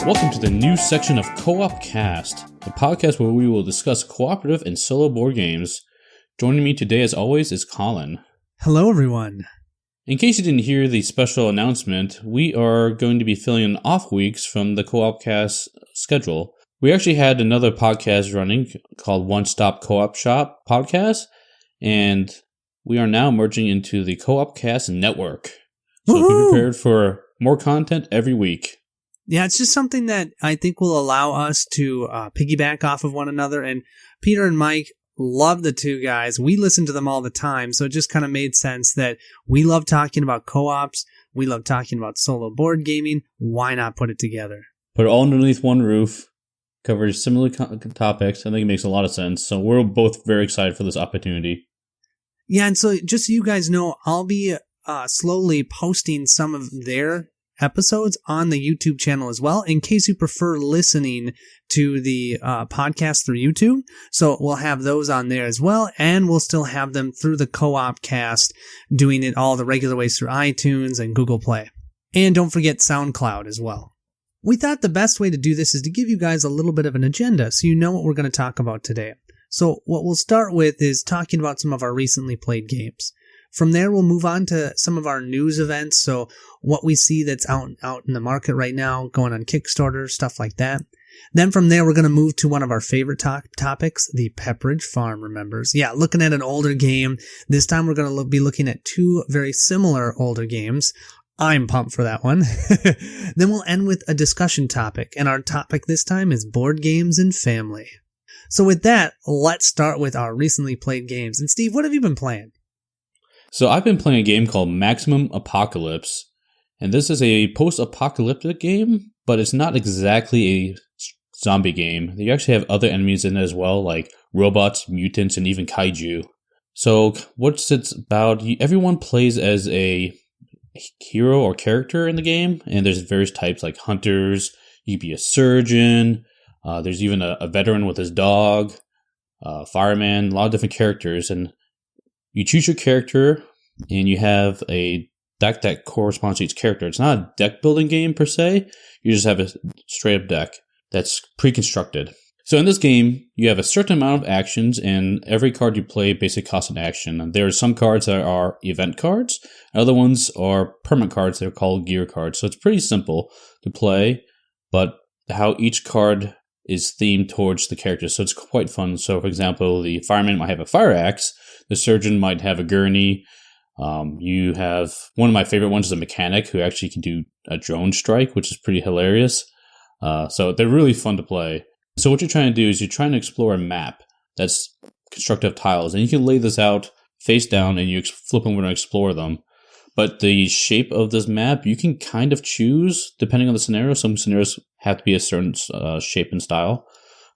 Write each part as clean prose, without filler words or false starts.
Welcome to the new section of Co-op Cast, the podcast where we will discuss cooperative and solo board games. Joining me today, as always, is Colin. Hello, everyone. In case you didn't hear the special announcement, we are going to be filling in off weeks from the Co-op Cast schedule. We actually had another podcast running called One Stop Co-op Shop Podcast, and we are now merging into the Co-op Cast network. So be prepared for more content every week. Yeah, it's just something that I think will allow us to piggyback off of one another. And Peter and Mike love the two guys. We listen to them all the time. So it just kind of made sense that we love talking about co-ops. We love talking about solo board gaming. Why not put it together? Put it all underneath one roof. Cover similar topics. I think it makes a lot of sense. So we're both very excited for this opportunity. Yeah, and so just so you guys know, I'll be slowly posting some of their episodes on the YouTube channel as well, in case you prefer listening to the podcast through YouTube. So we'll have those on there as well, and we'll still have them through the Co-op Cast, doing it all the regular ways through iTunes and Google Play. And don't forget SoundCloud as well. We thought the best way to do this is to give you guys a little bit of an agenda so you know what we're going to talk about today. So what we'll start with is talking about some of our recently played games. From there, we'll move on to some of our news events, so what we see that's out in the market right now, going on Kickstarter, stuff like that. Then from there, we're going to move to one of our favorite topics, the Pepperidge Farm Remembers. Yeah, looking at an older game. This time, we're going to be looking at two very similar older games. I'm pumped for that one. Then we'll end with a discussion topic, and our topic this time is board games and family. So with that, let's start with our recently played games. And Steve, what have you been playing? So I've been playing a game called Maximum Apocalypse, and this is a post-apocalyptic game, but it's not exactly a zombie game. You actually have other enemies in it as well, like robots, mutants, and even kaiju. So what's it about? Everyone plays as a hero or character in the game, and there's various types like hunters, you can be a surgeon, there's even a veteran with his dog, fireman, a lot of different characters, and you choose your character, and you have a deck that corresponds to each character. It's not a deck building game per se. You just have a straight up deck that's pre-constructed. So in this game, you have a certain amount of actions, and every card you play basically costs an action. And there are some cards that are event cards. Other ones are permanent cards. They're called gear cards. So it's pretty simple to play, but how each card is themed towards the character. So it's quite fun. So for example, the fireman might have a fire axe. The surgeon might have a gurney. You have one of my favorite ones is a mechanic who actually can do a drone strike, which is pretty hilarious. So they're really fun to play. So what you're trying to do is you're trying to explore a map that's constructed of tiles. And you can lay this out face down and you flip them and explore them. But the shape of this map, you can kind of choose depending on the scenario. Some scenarios have to be a certain shape and style.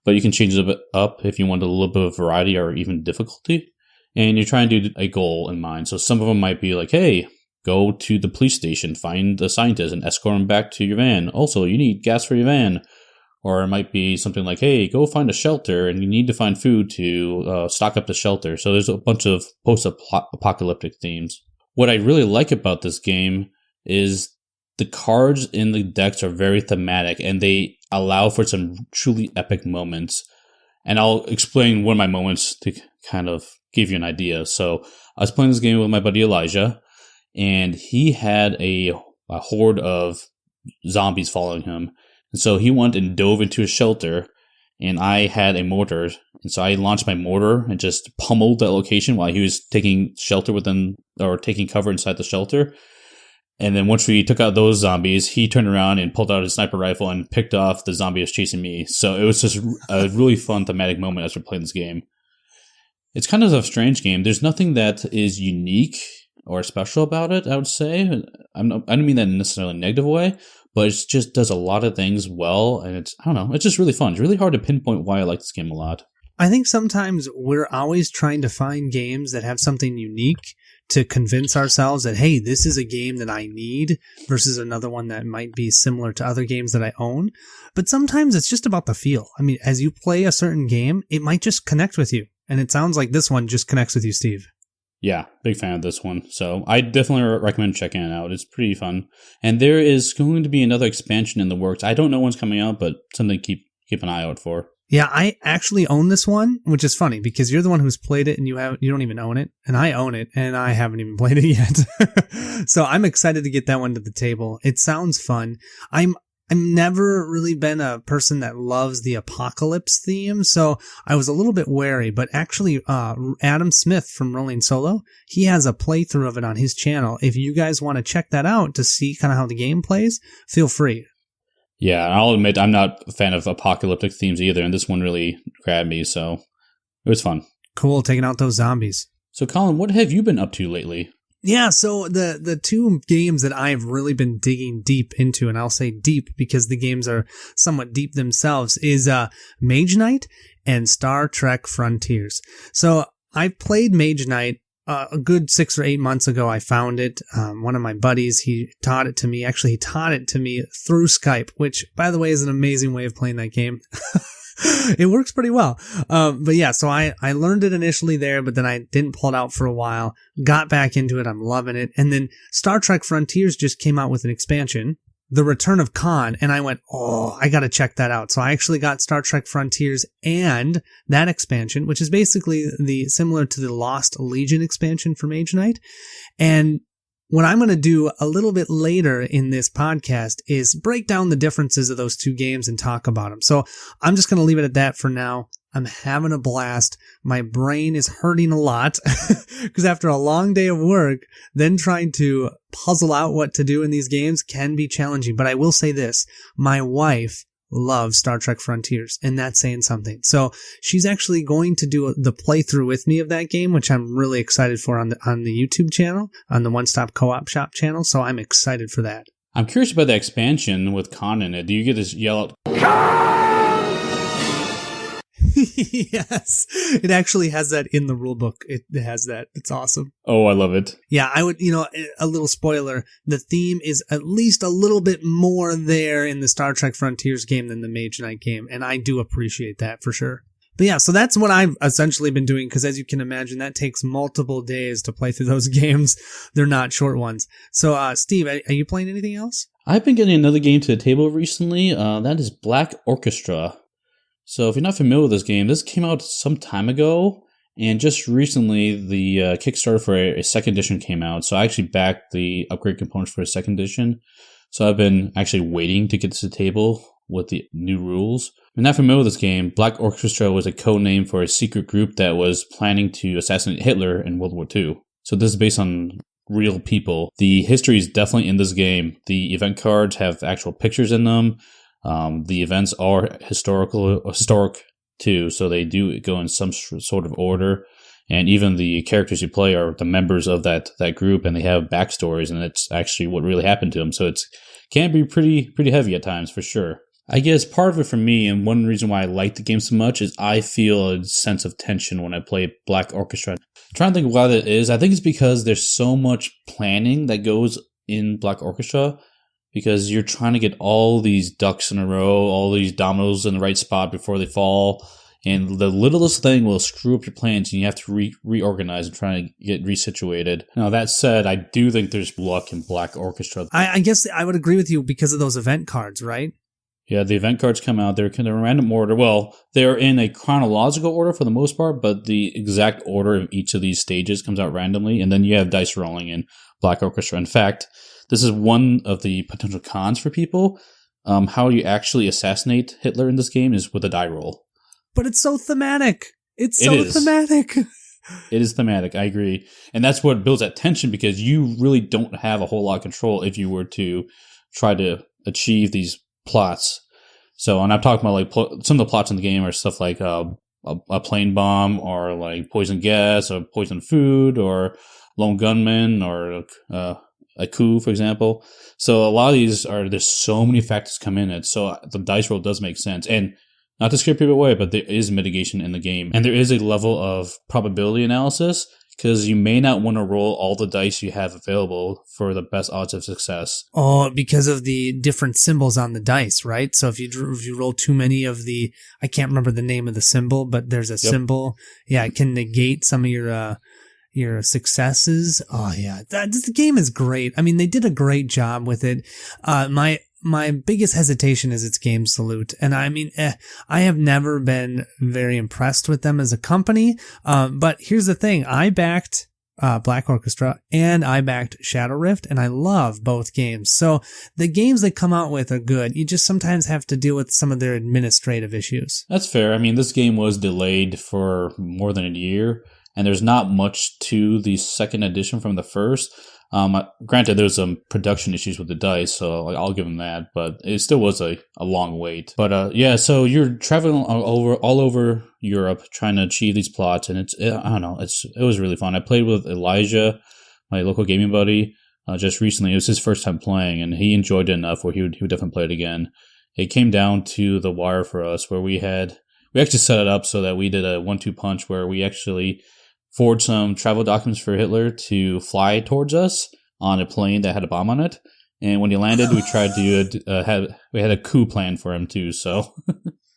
But you can change it up if you want a little bit of variety or even difficulty. And you're trying to do a goal in mind. So some of them might be like, hey, go to the police station, find the scientist, and escort him back to your van. Also, you need gas for your van. Or it might be something like, hey, go find a shelter, and you need to find food to stock up the shelter. So there's a bunch of post-apocalyptic themes. What I really like about this game is the cards in the decks are very thematic, and they allow for some truly epic moments. And I'll explain one of my moments to kind of give you an idea. So I was playing this game with my buddy Elijah, and he had a horde of zombies following him. And so he went and dove into a shelter, and I had a mortar. And so I launched my mortar and just pummeled that location while he was taking shelter within, or taking cover inside the shelter. And then once we took out those zombies, he turned around and pulled out his sniper rifle and picked off the zombie that was chasing me. So it was just a really fun thematic moment as we're playing this game. It's kind of a strange game. There's nothing that is unique or special about it, I would say. I don't mean that in necessarily a negative way, but it just does a lot of things well, and it's just really fun. It's really hard to pinpoint why I like this game a lot. I think sometimes we're always trying to find games that have something unique to convince ourselves that, hey, this is a game that I need versus another one that might be similar to other games that I own. But sometimes it's just about the feel. I mean, as you play a certain game, it might just connect with you. And it sounds like this one just connects with you, Steve. Yeah, big fan of this one. So I definitely recommend checking it out. It's pretty fun. And there is going to be another expansion in the works. I don't know when's coming out, but something to keep an eye out for. Yeah, I actually own this one, which is funny because you're the one who's played it and you don't even own it, and I own it and I haven't even played it yet. So I'm excited to get that one to the table. It sounds fun. I'm never really been a person that loves the apocalypse theme, so I was a little bit wary, but actually Adam Smith from Rolling Solo, he has a playthrough of it on his channel. If you guys want to check that out to see kind of how the game plays, feel free. Yeah, I'll admit I'm not a fan of apocalyptic themes either, and this one really grabbed me, so it was fun. Cool, taking out those zombies. So, Colin, what have you been up to lately? Yeah, so the two games that I've really been digging deep into, and I'll say deep because the games are somewhat deep themselves, is Mage Knight and Star Trek Frontiers. So I played Mage Knight a good 6 or 8 months ago. I found it. One of my buddies, he taught it to me. Actually, he taught it to me through Skype, which, by the way, is an amazing way of playing that game. It works pretty well. But yeah, so I learned it initially there, but then I didn't pull it out for a while. Got back into it. I'm loving it. And then Star Trek Frontiers just came out with an expansion, The Return of Khan, and I went, oh, I got to check that out. So I actually got Star Trek Frontiers and that expansion, which is basically similar to the Lost Legion expansion for Mage Knight. And what I'm going to do a little bit later in this podcast is break down the differences of those two games and talk about them. So I'm just going to leave it at that for now. I'm having a blast. My brain is hurting a lot because after a long day of work, then trying to puzzle out what to do in these games can be challenging. But I will say this, my wife loves Star Trek Frontiers, and that's saying something. So she's actually going to do the playthrough with me of that game, which I'm really excited for on the YouTube channel, on the One Stop Co-op Shop channel. So I'm excited for that. I'm curious about the expansion with Khan in it. Do you get to yell out, Khan? Yes, it actually has that in the rule book. It has that. It's awesome. Oh, I love it. Yeah, I would, a little spoiler. The theme is at least a little bit more there in the Star Trek Frontiers game than the Mage Knight game, and I do appreciate that for sure. But yeah, so that's what I've essentially been doing, because as you can imagine, that takes multiple days to play through those games. They're not short ones. So, Steve, are you playing anything else? I've been getting another game to the table recently. That is Black Orchestra. So if you're not familiar with this game, this came out some time ago, and just recently the Kickstarter for a second edition came out. So I actually backed the upgrade components for a second edition. So I've been actually waiting to get to the table with the new rules. If you're not familiar with this game, Black Orchestra was a code name for a secret group that was planning to assassinate Hitler in World War II. So this is based on real people. The history is definitely in this game. The event cards have actual pictures in them. The events are historic too, so they do go in some sort of order. And even the characters you play are the members of that group, and they have backstories, and it's actually what really happened to them. So it can be pretty heavy at times, for sure. I guess part of it for me, and one reason why I like the game so much, is I feel a sense of tension when I play Black Orchestra. I'm trying to think of why that is. I think it's because there's so much planning that goes in Black Orchestra, because you're trying to get all these ducks in a row, all these dominoes in the right spot before they fall. And the littlest thing will screw up your plans, and you have to reorganize and try to get resituated. Now, that said, I do think there's luck in Black Orchestra. I guess I would agree with you because of those event cards, right? Yeah, the event cards come out. They're in a random order. Well, they're in a chronological order for the most part, but the exact order of each of these stages comes out randomly. And then you have dice rolling in Black Orchestra. In fact, this is one of the potential cons for people. How you actually assassinate Hitler in this game is with a die roll. But it's so thematic. It's so thematic. It is thematic, I agree. And that's what builds that tension, because you really don't have a whole lot of control if you were to try to achieve these plots. So, and I'm talking about like some of the plots in the game are stuff like a plane bomb, or like poison gas, or poison food, or lone gunman, or a coup, for example. So a lot of these there's so many factors come in it. So the dice roll does make sense. And not to scare people away, but there is mitigation in the game. And there is a level of probability analysis, because you may not want to roll all the dice you have available for the best odds of success. Oh, because of the different symbols on the dice, right? So if you roll too many of I can't remember the name of the symbol, but there's a symbol. Yeah, it can negate some of your your successes. Oh yeah, this game is great. I mean, they did a great job with it. My biggest hesitation is its game salute. And I mean, I have never been very impressed with them as a company. But here's the thing. I backed Black Orchestra and I backed Shadow Rift, and I love both games. So the games they come out with are good. You just sometimes have to deal with some of their administrative issues. That's fair. I mean, this game was delayed for more than a year, and there's not much to the second edition from the first. Granted, there's some production issues with the dice, so I'll give them that, but it still was a long wait. But yeah, so you're traveling all over Europe trying to achieve these plots, and I don't know, it was really fun. I played with Elijah, my local gaming buddy, just recently. It was his first time playing, and he enjoyed it enough where he would definitely play it again. It came down to the wire for us, where we actually set it up so that we did a 1-2 punch where we actually forged some travel documents for Hitler to fly towards us on a plane that had a bomb on it. And when he landed, we tried to we had a coup plan for him too. So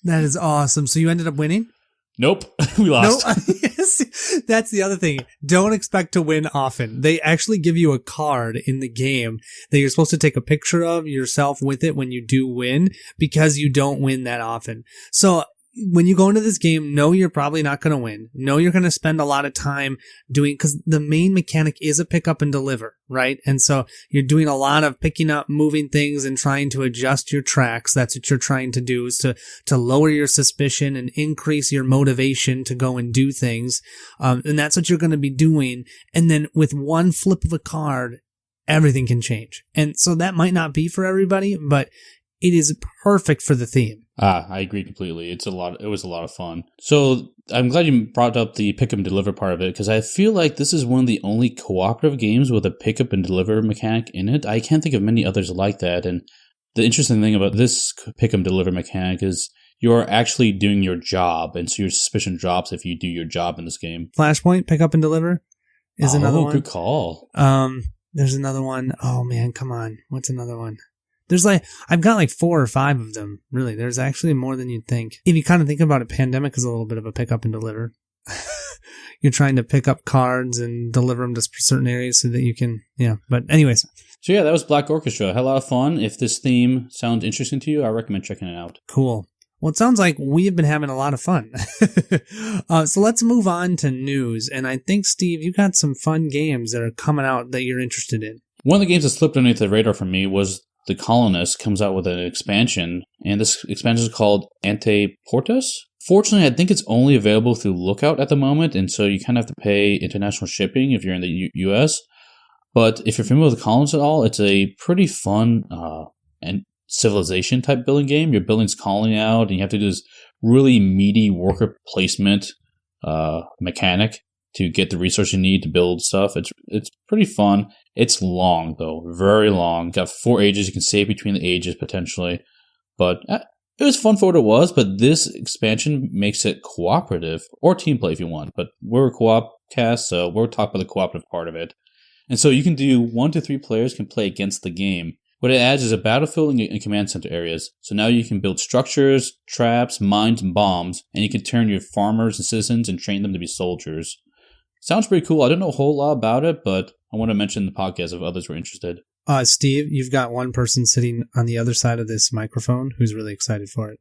that is awesome. So you ended up winning? Nope, we lost. No, yes, that's the other thing. Don't expect to win often. They actually give you a card in the game that you're supposed to take a picture of yourself with it when you do win, because you don't win that often. So when you go into this game, know you're probably not going to win. Know you're going to spend a lot of time doing, because the main mechanic is a pick up and deliver, right? And so you're doing a lot of picking up, moving things, and trying to adjust your tracks. That's what you're trying to do, is to lower your suspicion and increase your motivation to go and do things. And that's what you're going to be doing. And then with one flip of a card, everything can change. And so that might not be for everybody, but it is perfect for the theme. I agree completely. It was a lot of fun. So I'm glad you brought up the pick up and deliver part of it, because I feel like this is one of the only cooperative games with a pick up and deliver mechanic in it. I can't think of many others like that. And the interesting thing about this pick up and deliver mechanic is you're actually doing your job, and so your suspicion drops if you do your job in this game. Flashpoint, pick up and deliver is another one. Oh, good call. There's another one. Oh man, come on. What's another one? I've got 4 or 5 of them, really. There's actually more than you'd think. If you kind of think about it, Pandemic is a little bit of a pick up and deliver. You're trying to pick up cards and deliver them to certain areas so that you can, but anyways. So yeah, that was Black Orchestra. I had a lot of fun. If this theme sounds interesting to you, I recommend checking it out. Cool. Well, it sounds like we have been having a lot of fun. So let's move on to news. And I think, Steve, you got some fun games that are coming out that you're interested in. One of the games that slipped underneath the radar for me was the Colonists comes out with an expansion, and this expansion is called Ante Portas. Fortunately, I think it's only available through Lookout at the moment, and so you kind of have to pay international shipping if you're in the US. But if you're familiar with the Colonists at all, it's a pretty fun and civilization type building game. Your building's calling out, and you have to do this really meaty worker placement mechanic to get the resources you need to build stuff. It's pretty fun. It's long, though. Very long. Got 4 ages. You can save between the ages, potentially. But it was fun for what it was, but this expansion makes it cooperative, or team play if you want. But we're a co-op cast, so we're talking about the cooperative part of it. And so you can do 1 to 3 players can play against the game. What it adds is a battlefield and command center areas. So now you can build structures, traps, mines, and bombs, and you can turn your farmers and citizens and train them to be soldiers. Sounds pretty cool. I don't know a whole lot about it, but I want to mention the podcast if others were interested. Steve, you've got one person sitting on the other side of this microphone who's really excited for it.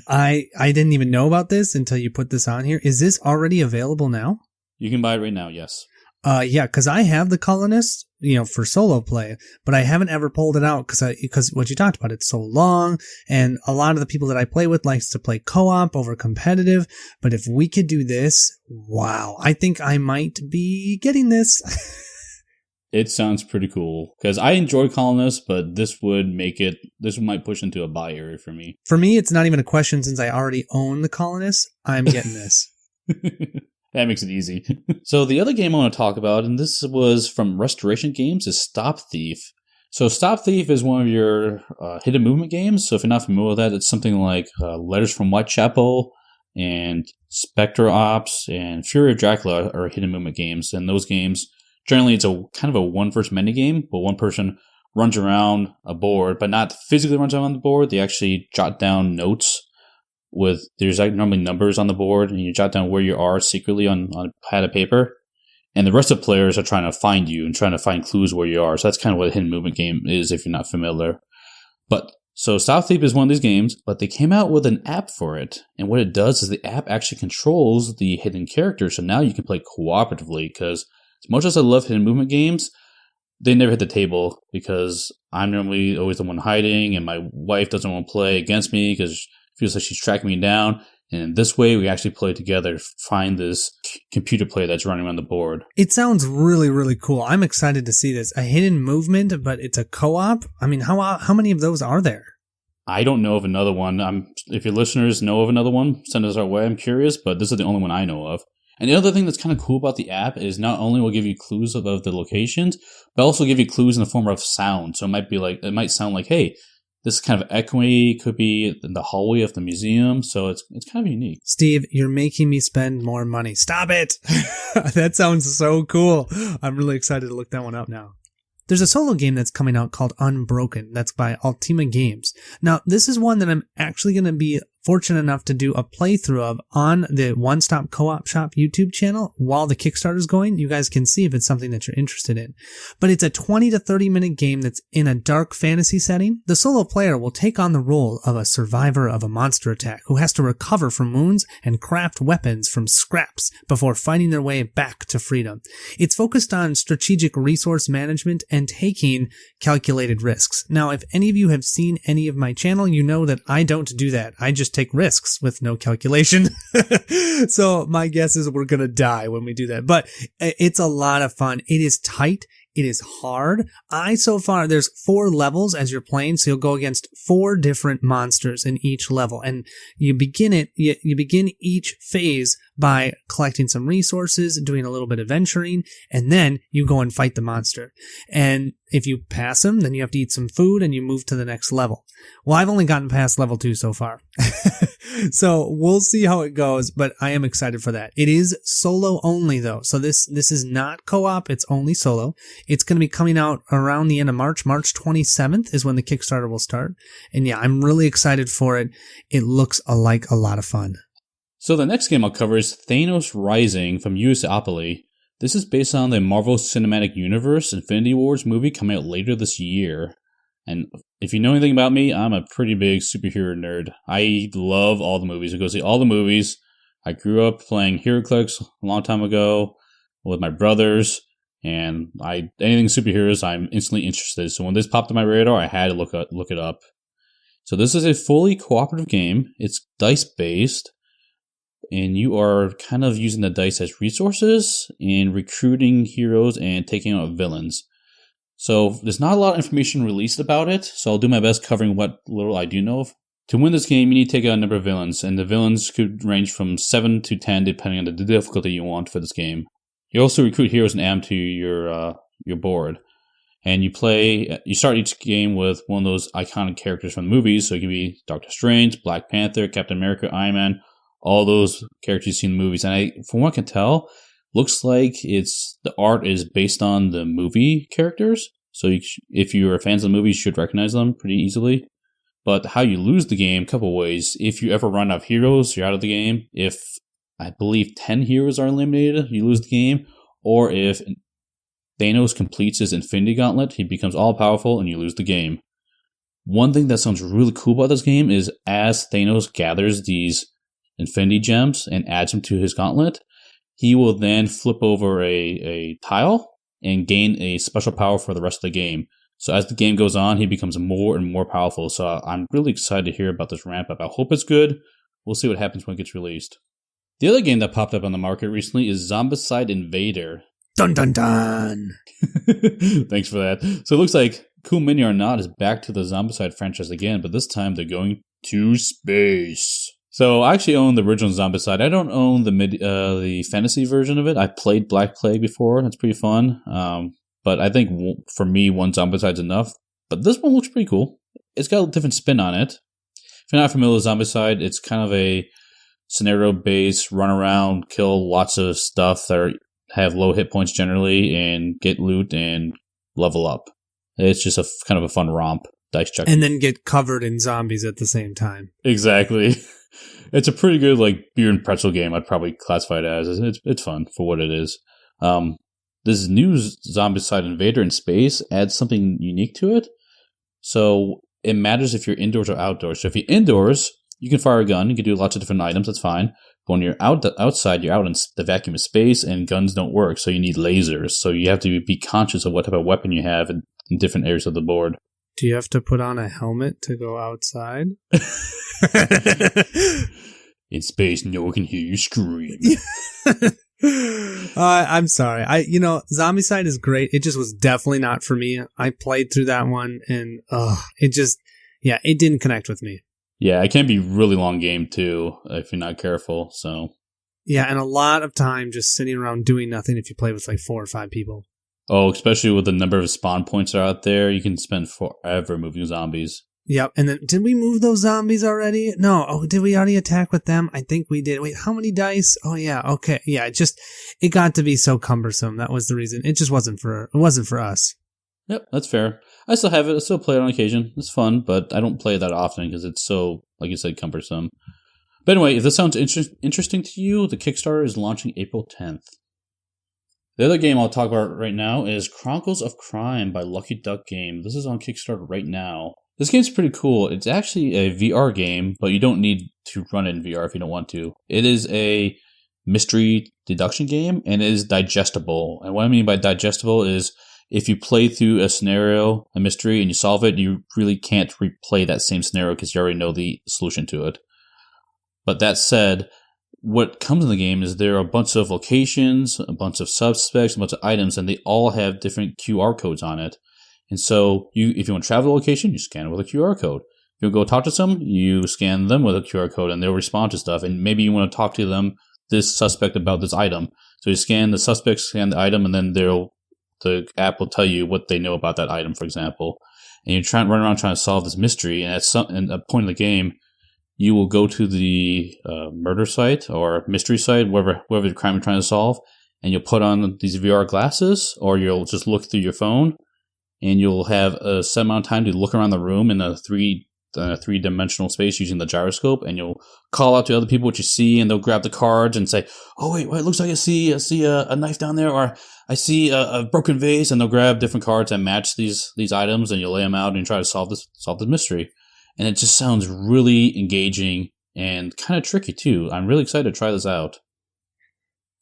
I didn't even know about this until you put this on here. Is this already available now? You can buy it right now, yes. Yeah, because I have the Colonists, for solo play, but I haven't ever pulled it out because what you talked about, it's so long, and a lot of the people that I play with likes to play co-op over competitive. But if we could do this, wow, I think I might be getting this. It sounds pretty cool because I enjoy Colonists, but this might push into a buy area for me. For me, it's not even a question since I already own the Colonists. I'm getting this. That makes it easy. So the other game I want to talk about, and this was from Restoration Games, is Stop Thief. So Stop Thief is one of your hidden movement games. So if you're not familiar with that, it's something like Letters from Whitechapel and Spectre Ops and Fury of Dracula are hidden movement games. And those games, generally it's a kind of a one versus many game, but one person runs around a board, but not physically runs around the board. They actually jot down notes there's normally numbers on the board, and you jot down where you are secretly on a pad of paper. And the rest of the players are trying to find you and trying to find clues where you are. So that's kind of what a hidden movement game is if you're not familiar. But so South Deep is one of these games, but they came out with an app for it. And what it does is the app actually controls the hidden characters. So now you can play cooperatively, because as much as I love hidden movement games, they never hit the table because I'm normally always the one hiding, and my wife doesn't want to play against me because she feels like she's tracking me down. And this way, we actually play together to find this computer play that's running around the board. It sounds really, really cool. I'm excited to see this. A hidden movement, but it's a co-op? I mean, how many of those are there? I don't know of another one. If your listeners know of another one, send us our way. I'm curious, but this is the only one I know of. And the other thing that's kind of cool about the app is not only will it give you clues of the locations, but also give you clues in the form of sound. So it might sound like, hey, this is kind of echoey, could be in the hallway of the museum, so it's kind of unique. Steve, you're making me spend more money. Stop it! That sounds so cool. I'm really excited to look that one up now. There's a solo game that's coming out called Unbroken. That's by Ultima Games. Now, this is one that I'm actually going to be fortunate enough to do a playthrough of on the One Stop Co-op Shop YouTube channel while the Kickstarter's going. You guys can see if it's something that you're interested in. But it's a 20 to 30 minute game that's in a dark fantasy setting. The solo player will take on the role of a survivor of a monster attack who has to recover from wounds and craft weapons from scraps before fighting their way back to freedom. It's focused on strategic resource management and taking calculated risks. Now, if any of you have seen any of my channel, you know that I don't do that. I just take risks with no calculation. So my guess is we're going to die when we do that. But it's a lot of fun. It is tight. It is hard. So far, there's 4 levels as you're playing, so you'll go against 4 different monsters in each level. And you begin each phase by collecting some resources, doing a little bit of venturing, and then you go and fight the monster. And if you pass them, then you have to eat some food and you move to the next level. Well, I've only gotten past level 2 so far. So we'll see how it goes, but I am excited for that. It is solo only though. So this is not co-op, it's only solo. It's going to be coming out around the end of March. March 27th is when the Kickstarter will start. And yeah, I'm really excited for it. It looks like a lot of fun. So the next game I'll cover is Thanos Rising from Usopoly. This is based on the Marvel Cinematic Universe Infinity Wars movie coming out later this year. And if you know anything about me, I'm a pretty big superhero nerd. I love all the movies. I go see all the movies. I grew up playing HeroClix a long time ago with my brothers, and anything superheroes, I'm instantly interested. So when this popped on my radar, I had to look it up. So this is a fully cooperative game. It's dice-based, and you are kind of using the dice as resources and recruiting heroes and taking out villains. So there's not a lot of information released about it, so I'll do my best covering what little I do know of. To win this game, you need to take out a number of villains, and the villains could range from 7 to 10 depending on the difficulty you want for this game. You also recruit heroes and add them to your board. And you start each game with one of those iconic characters from the movies, so it can be Doctor Strange, Black Panther, Captain America, Iron Man, all those characters you see in the movies. And from what I can tell, looks like the art is based on the movie characters. So if you're fans of the movie, you should recognize them pretty easily. But how you lose the game, a couple ways. If you ever run out of heroes, you're out of the game. If, I believe, 10 heroes are eliminated, you lose the game. Or if Thanos completes his Infinity Gauntlet, he becomes all-powerful and you lose the game. One thing that sounds really cool about this game is as Thanos gathers these Infinity Gems and adds them to his gauntlet, he will then flip over a tile and gain a special power for the rest of the game. So as the game goes on, he becomes more and more powerful. So I'm really excited to hear about this ramp up. I hope it's good. We'll see what happens when it gets released. The other game that popped up on the market recently is Zombicide Invader. Dun dun dun! Thanks for that. So it looks like Cool Mini or Not is back to the Zombicide franchise again, but this time they're going to space. So I actually own the original Zombicide. I don't own the fantasy version of it. I played Black Plague before. That's pretty fun. But I think for me, one Zombicide's enough. But this one looks pretty cool. It's got a different spin on it. If you're not familiar with Zombicide, it's kind of a scenario-based, run around, kill lots of stuff that have low hit points generally, and get loot and level up. It's just kind of a fun romp, dice check. And then get covered in zombies at the same time. Exactly. It's a pretty good beer and pretzel game. I'd probably classify it as. It's fun for what it is. This new Zombicide Invader in space adds something unique to it. So it matters if you're indoors or outdoors. So if you're indoors, you can fire a gun. You can do lots of different items. That's fine. But when you're outside, you're out in the vacuum of space, and guns don't work. So you need lasers. So you have to be conscious of what type of weapon you have in different areas of the board. Do you have to put on a helmet to go outside? In space, no one can hear you scream. I'm sorry. Zombicide is great. It just was definitely not for me. I played through that one, and it didn't connect with me. Yeah, it can be a really long game too if you're not careful. So yeah, and a lot of time just sitting around doing nothing if you play with like 4 or 5 people. Oh, especially with the number of spawn points that are out there, you can spend forever moving zombies. Yep, and then did we move those zombies already? No. Oh, did we already attack with them? I think we did. Wait, how many dice? Oh yeah, okay. Yeah, it got to be so cumbersome. That was the reason. It just wasn't for us. Yep, that's fair. I still have it. I still play it on occasion. It's fun, but I don't play it that often because it's so, like you said, cumbersome. But anyway, if this sounds interesting to you, the Kickstarter is launching April 10th. The other game I'll talk about right now is Chronicles of Crime by Lucky Duck Game. This is on Kickstarter right now. This game's pretty cool. It's actually a VR game, but you don't need to run it in VR if you don't want to. It is a mystery deduction game, and it is digestible. And what I mean by digestible is if you play through a scenario, a mystery, and you solve it, you really can't replay that same scenario because you already know the solution to it. But that said, what comes in the game is there are a bunch of locations, a bunch of suspects, a bunch of items, and they all have different QR codes on it. And so if you want to travel a location, you scan it with a QR code. If you go talk to someone, you scan them with a QR code, and they'll respond to stuff. And maybe you want to talk to them, this suspect, about this item. So you scan the suspect, scan the item, and then the app will tell you what they know about that item, for example. And you run around trying to solve this mystery. And at a point in the game, you will go to the murder site or mystery site, wherever the crime you're trying to solve, and you'll put on these VR glasses, or you'll just look through your phone, and you'll have a set amount of time to look around the room in a three-dimensional space using the gyroscope, and you'll call out to other people what you see, and they'll grab the cards and say, "Oh wait, it looks like I see a knife down there, or I see a broken vase," and they'll grab different cards and match these items, and you'll lay them out and try to solve this mystery. And it just sounds really engaging and kind of tricky too. I'm really excited to try this out.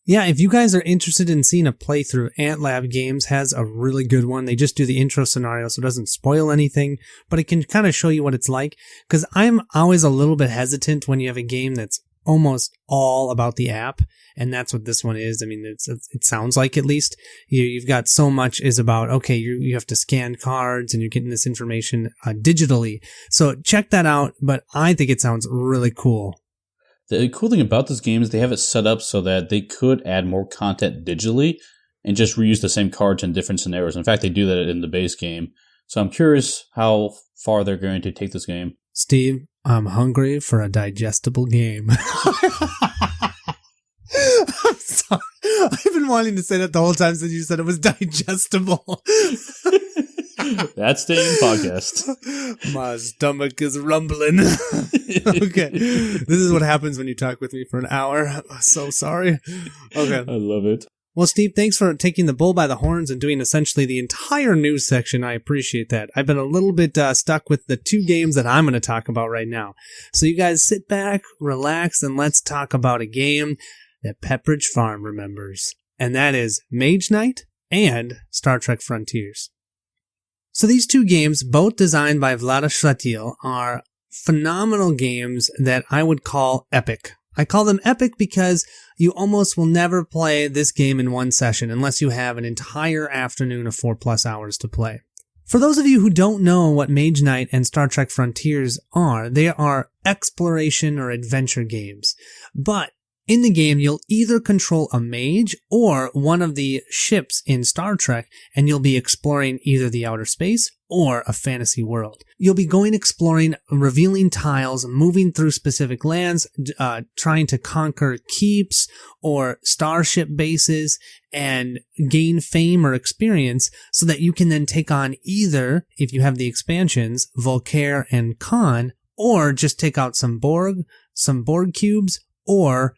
Yeah, if you guys are interested in seeing a playthrough, AntLab Games has a really good one. They just do the intro scenario, so it doesn't spoil anything, but it can kind of show you what it's like. Because I'm always a little bit hesitant when you have a game that's almost all about the app, and that's what this one is. I mean, it sounds like, at least. You've got so much is about, okay, you have to scan cards, and you're getting this information digitally. So check that out, but I think it sounds really cool. The cool thing about this game is they have it set up so that they could add more content digitally and just reuse the same cards in different scenarios. In fact, they do that in the base game. So I'm curious how far they're going to take this game. Steve, I'm hungry for a digestible game. I'm sorry. I've been wanting to say that the whole time since you said it was digestible. That's the podcast. My stomach is rumbling. Okay. This is what happens when you talk with me for an hour. I'm so sorry. Okay. I love it. Well, Steve, thanks for taking the bull by the horns and doing essentially the entire news section. I appreciate that. I've been a little bit stuck with the 2 games that I'm going to talk about right now. So you guys sit back, relax, and let's talk about a game that Pepperidge Farm remembers. And that is Mage Knight and Star Trek Frontiers. So these 2 games, both designed by Vlaada Chvátil, are phenomenal games that I would call epic. I call them epic because you almost will never play this game in one session unless you have an entire afternoon of 4+ hours to play. For those of you who don't know what Mage Knight and Star Trek Frontiers are, they are exploration or adventure games. But in the game, you'll either control a mage or one of the ships in Star Trek, and you'll be exploring either the outer space or a fantasy world. You'll be going exploring, revealing tiles, moving through specific lands, trying to conquer keeps or starship bases, and gain fame or experience so that you can then take on either, if you have the expansions, Voltaire and Khan, or just take out some Borg cubes, or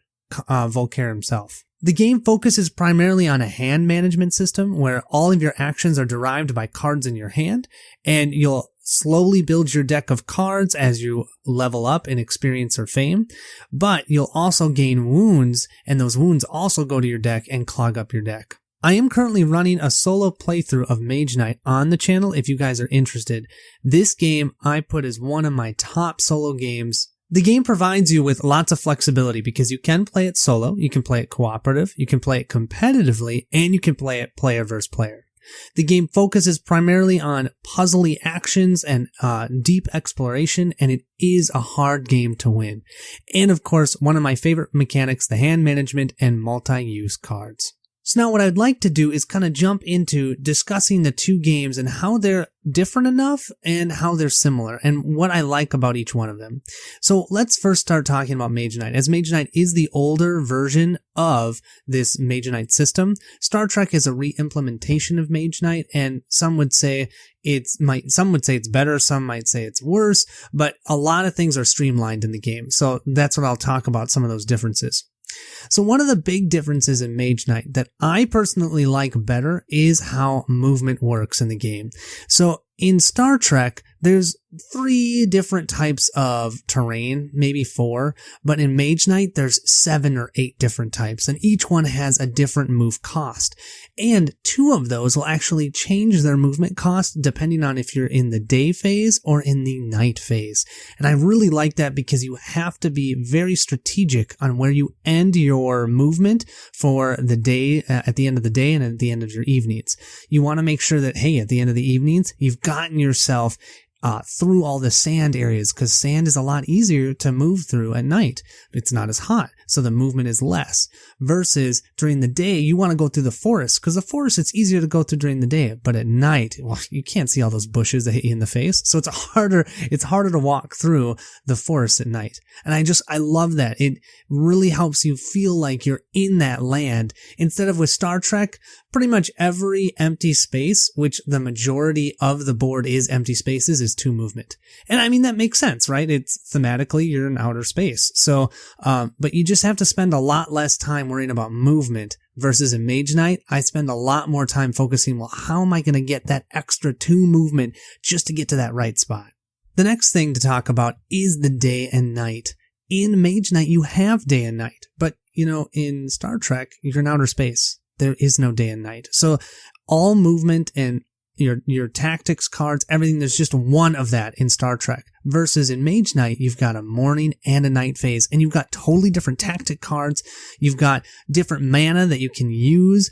Voltaire himself. The game focuses primarily on a hand management system where all of your actions are derived by cards in your hand, and you'll slowly build your deck of cards as you level up in experience or fame, but you'll also gain wounds, and those wounds also go to your deck and clog up your deck. I am currently running a solo playthrough of Mage Knight on the channel if you guys are interested. This game I put as one of my top solo games. The game provides you with lots of flexibility because you can play it solo, you can play it cooperative, you can play it competitively, and you can play it player versus player. The game focuses primarily on puzzly actions and deep exploration, and it is a hard game to win. And of course, one of my favorite mechanics, the hand management and multi-use cards. So now what I'd like to do is kind of jump into discussing the two games and how they're different enough and how they're similar and what I like about each one of them. So let's first start talking about Mage Knight. As Mage Knight is the older version of this Mage Knight system, Star Trek is a re-implementation of Mage Knight, and some would say it's better, some might say it's worse, but a lot of things are streamlined in the game. So that's what I'll talk about, some of those differences. So one of the big differences in Mage Knight that I personally like better is how movement works in the game. So in Star Trek, there's 3 different types of terrain, maybe 4, but in Mage Knight, there's 7 or 8 different types, and each one has a different move cost. And 2 of those will actually change their movement cost depending on if you're in the day phase or in the night phase. And I really like that because you have to be very strategic on where you end your movement for the day, at the end of the day and at the end of your evenings. You want to make sure that, hey, at the end of the evenings, you've gotten yourself through all the sand areas, because sand is a lot easier to move through at night. It's not as hot, so the movement is less. Versus during the day, you want to go through the forest, because the forest, it's easier to go through during the day. But at night, well, you can't see all those bushes that hit you in the face, so it's harder to walk through the forest at night. And I love that. It really helps you feel like you're in that land. Instead of with Star Trek, pretty much every empty space, which the majority of the board is empty spaces, is 2 movement. And I mean, that makes sense, right? It's thematically, you're in outer space. So, but you just have to spend a lot less time worrying about movement versus in Mage Knight. I spend a lot more time focusing, well, how am I going to get that extra 2 movement just to get to that right spot? The next thing to talk about is the day and night. In Mage Knight, you have day and night, but in Star Trek, you're in outer space. There is no day and night. So all movement and your tactics cards, everything, there's just one of that in Star Trek. Versus in Mage Knight, you've got a morning and a night phase, and you've got totally different tactic cards. You've got different mana that you can use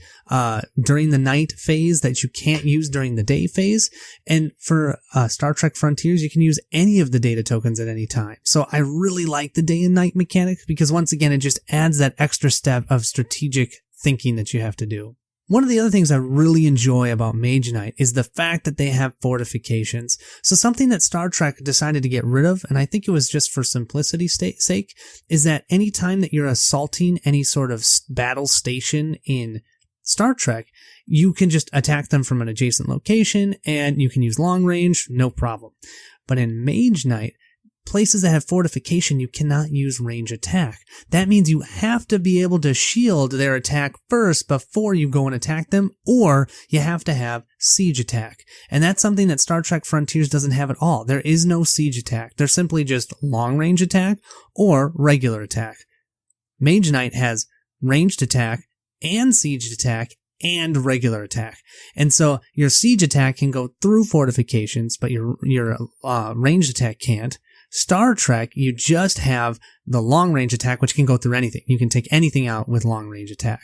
during the night phase that you can't use during the day phase. And for Star Trek Frontiers, you can use any of the data tokens at any time. So I really like the day and night mechanic because once again, it just adds that extra step of strategic thinking that you have to do. One of the other things I really enjoy about Mage Knight is the fact that they have fortifications. So something that Star Trek decided to get rid of, and I think it was just for simplicity's sake, is that anytime that you're assaulting any sort of battle station in Star Trek, you can just attack them from an adjacent location and you can use long range, no problem. But in Mage Knight, places that have fortification, you cannot use range attack. That means you have to be able to shield their attack first before you go and attack them, or you have to have siege attack. And that's something that Star Trek Frontiers doesn't have at all. There is no siege attack. They're simply just long range attack or regular attack. Mage Knight has ranged attack and siege attack and regular attack. And so your siege attack can go through fortifications, but your ranged attack can't. Star Trek, you just have the long range attack, which can go through anything. You can take anything out with long range attack.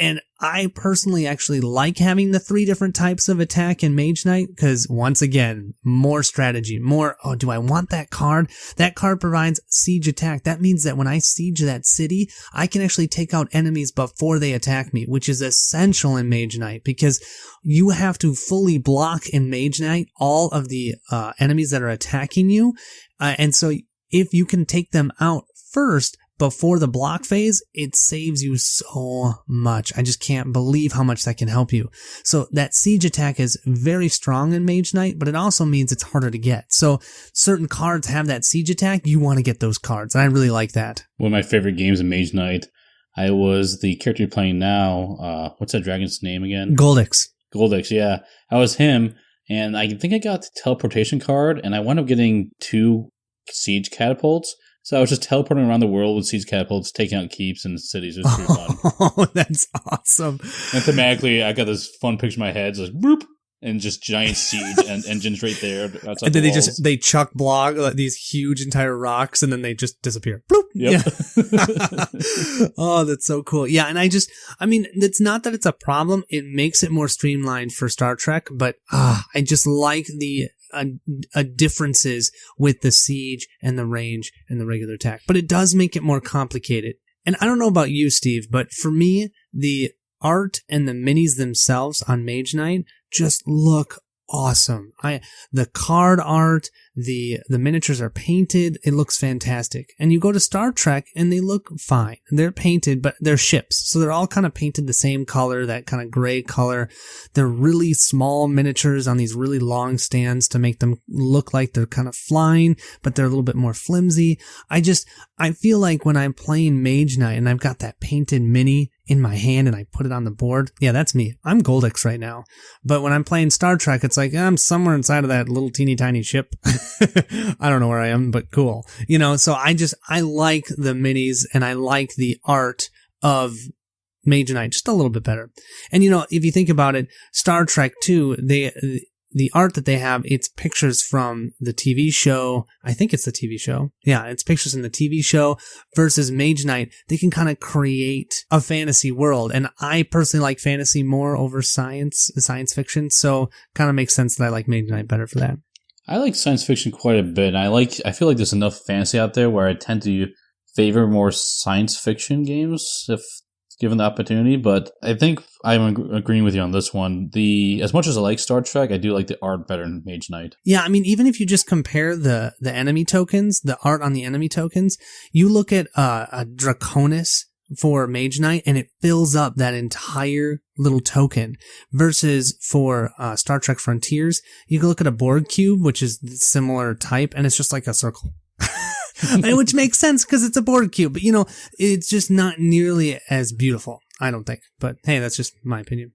And I personally actually like having the 3 different types of attack in Mage Knight because, once again, more strategy, more, do I want that card? That card provides siege attack. That means that when I siege that city, I can actually take out enemies before they attack me, which is essential in Mage Knight because you have to fully block in Mage Knight all of the enemies that are attacking you. And so if you can take them out first, before the block phase, it saves you so much. I just can't believe how much that can help you. So that siege attack is very strong in Mage Knight, but it also means it's harder to get. So certain cards have that siege attack. You want to get those cards. And I really like that. One of my favorite games in Mage Knight, I was the character you're playing now. What's that dragon's name again? Goldix. Goldix, yeah. I was him, and I think I got the teleportation card, and I wound up getting 2 siege catapults. So I was just teleporting around the world with siege catapults, taking out keeps and cities. It was pretty fun. Oh, that's awesome. And thematically, I got this fun picture in my head. It's like, boop, and just giant siege and engines right there. And then they chuck block these huge entire rocks, and then they just disappear. Bloop. Yep. Yeah. Oh, that's so cool. Yeah, and I mean, it's not that it's a problem. It makes it more streamlined for Star Trek, but I just like the differences with the siege and the range and the regular attack. But it does make it more complicated. And I don't know about you, Steve, but for me, the art and the minis themselves on Mage Knight just look awesome. The card art, the miniatures are painted. It looks fantastic. And you go to Star Trek and they look fine. They're painted, but they're ships. So they're all kind of painted the same color, that kind of gray color. They're really small miniatures on these really long stands to make them look like they're kind of flying, but they're a little bit more flimsy. I feel like when I'm playing Mage Knight and I've got that painted mini in my hand and I put it on the board, yeah, that's me. I'm Goldix right now. But when I'm playing Star Trek, it's like I'm somewhere inside of that little teeny tiny ship. I don't know where I am, but cool. So I like the minis and I like the art of Mage Knight just a little bit better. And if you think about it, Star Trek 2, the art that they have, it's pictures from the TV show. I think it's the TV show. Yeah, it's pictures in the TV show versus Mage Knight. They can kind of create a fantasy world. And I personally like fantasy more over science fiction. So kind of makes sense that I like Mage Knight better for that. I like science fiction quite a bit. I feel like there's enough fantasy out there where I tend to favor more science fiction games if given the opportunity, but I think I'm agreeing with you on this one. As much as I like Star Trek, I do like the art better in Mage Knight. Yeah, I mean, even if you just compare the enemy tokens, the art on the enemy tokens, you look at a Draconis for Mage Knight, and it fills up that entire little token. Versus for Star Trek Frontiers, you can look at a Borg cube, which is similar type, and it's just like a circle. Which makes sense because it's a board cube, but it's just not nearly as beautiful, I don't think. But hey, that's just my opinion.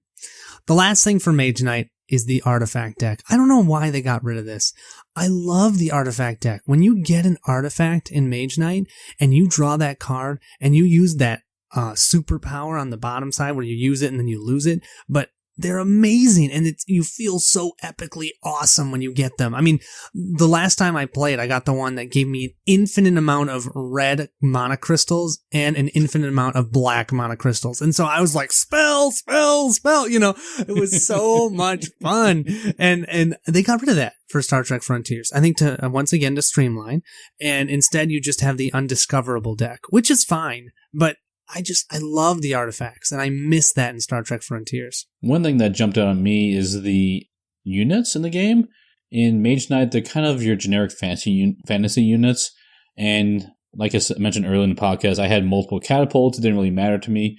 The last thing for Mage Knight is the artifact deck. I don't know why they got rid of this. I love the artifact deck. When you get an artifact in Mage Knight and you draw that card and you use that superpower on the bottom side where you use it and then you lose it, but they're amazing, and you feel so epically awesome when you get them. I mean, the last time I played, I got the one that gave me an infinite amount of red monocrystals and an infinite amount of black monocrystals. And so I was like, spell, spell, spell, it was so much fun. And they got rid of that for Star Trek Frontiers. I think once again to streamline, and instead you just have the undiscoverable deck, which is fine, but I love the artifacts, and I miss that in Star Trek Frontiers. One thing that jumped out on me is the units in the game. In Mage Knight, they're kind of your generic fantasy units, and like I mentioned earlier in the podcast, I had multiple catapults. It didn't really matter to me.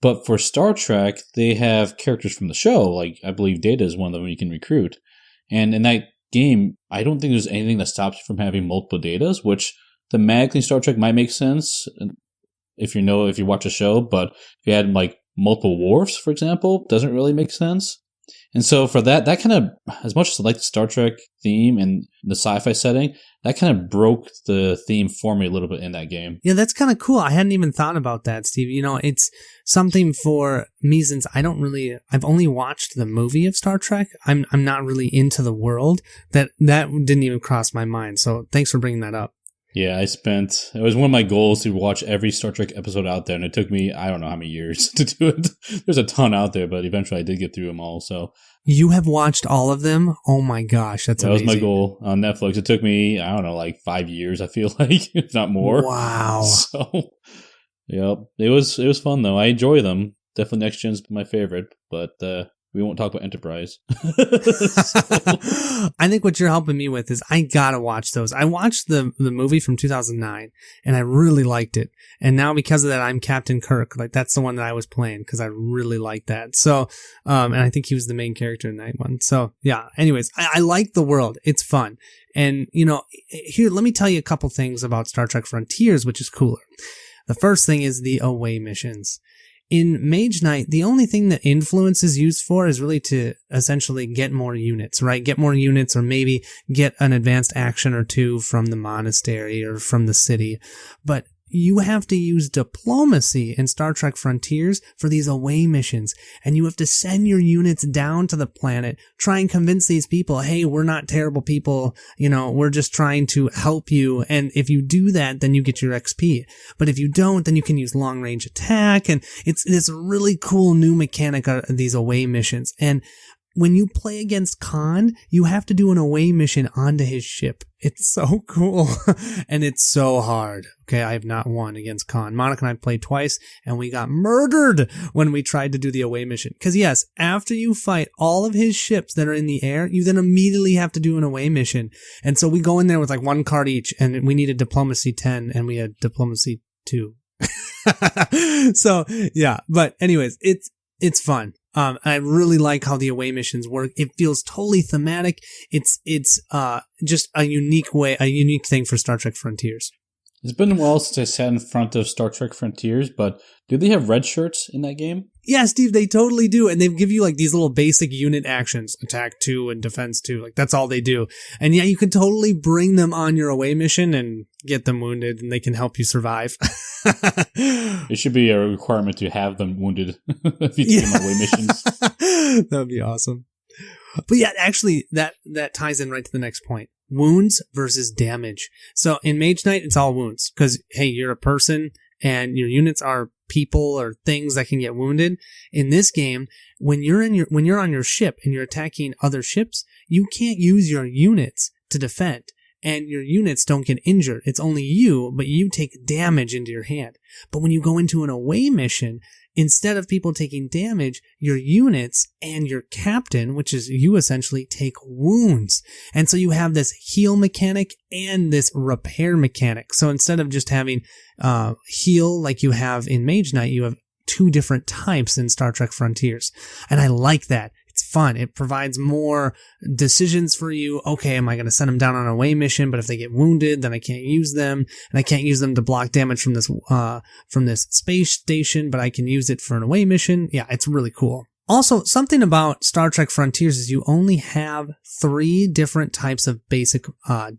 But for Star Trek, they have characters from the show, like I believe Data is one of them you can recruit. And in that game, I don't think there's anything that stops you from having multiple Datas, which thematically in Star Trek might make sense if you watch a show, but if you had like multiple Worfs, for example, doesn't really make sense. And so for that kind of, as much as I like the Star Trek theme and the sci-fi setting, that kind of broke the theme for me a little bit in that game. Yeah, that's kind of cool. I hadn't even thought about that, Steve. It's something for me since I've only watched the movie of Star Trek. I'm not really into the world. That didn't even cross my mind. So thanks for bringing that up. Yeah, it was one of my goals to watch every Star Trek episode out there, and it took me, I don't know how many years to do it. There's a ton out there, but eventually I did get through them all, so. You have watched all of them? Oh my gosh, that's amazing. That was my goal on Netflix. It took me, I don't know, like 5 years, I feel like, if not more. Wow. So, yep. It was fun, though. I enjoy them. Definitely Next Gen's my favorite, but we won't talk about Enterprise. I think what you're helping me with is I gotta watch those. I watched the movie from 2009 and I really liked it. And now because of that, I'm Captain Kirk. Like that's the one that I was playing because I really liked that. So, and I think he was the main character in that one. So yeah, anyways, I like the world. It's fun. And here, let me tell you a couple things about Star Trek Frontiers, which is cooler. The first thing is the away missions. In Mage Knight, the only thing that influence is used for is really to essentially get more units, right? Get more units, or maybe get an advanced action or two from the monastery or from the city. But you have to use diplomacy in Star Trek Frontiers for these away missions, and you have to send your units down to the planet, try and convince these people, hey, we're not terrible people, we're just trying to help you, and if you do that, then you get your XP. But if you don't, then you can use long-range attack, and it's this really cool new mechanic of these away missions. And when you play against Khan, you have to do an away mission onto his ship. It's so cool, and it's so hard. Okay, I have not won against Khan. Monica and I played twice, and we got murdered when we tried to do the away mission. Because yes, after you fight all of his ships that are in the air, you then immediately have to do an away mission. And so we go in there with like one card each, and we needed Diplomacy 10, and we had Diplomacy 2. So, yeah, but anyways, it's fun. I really like how the away missions work. It feels totally thematic. It's just a unique thing for Star Trek Frontiers. It's been a while since I sat in front of Star Trek Frontiers, but do they have red shirts in that game? Yeah, Steve, they totally do. And they give you like these little basic unit actions, attack 2 and defense 2. Like that's all they do. And yeah, you can totally bring them on your away mission and get them wounded, and they can help you survive. It should be a requirement to have them wounded if you take them away missions. That would be awesome. But yeah, actually, that ties in right to the next point. Wounds versus damage. So in Mage Knight, it's all wounds. Because, hey, you're a person, and your units are people or things that can get wounded. In this game, when you're on your ship and you're attacking other ships, you can't use your units to defend. And your units don't get injured. It's only you, but you take damage into your hand. But when you go into an away mission, instead of people taking damage, your units and your captain, which is you essentially, take wounds. And so you have this heal mechanic and this repair mechanic. So instead of just having heal like you have in Mage Knight, you have 2 different types in Star Trek Frontiers. And I like that. It's fun. It provides more decisions for you. Okay, am I going to send them down on an away mission? But if they get wounded, then I can't use them, and I can't use them to block damage from this space station. But I can use it for an away mission. Yeah, it's really cool. Also, something about Star Trek Frontiers is you only have 3 different types of basic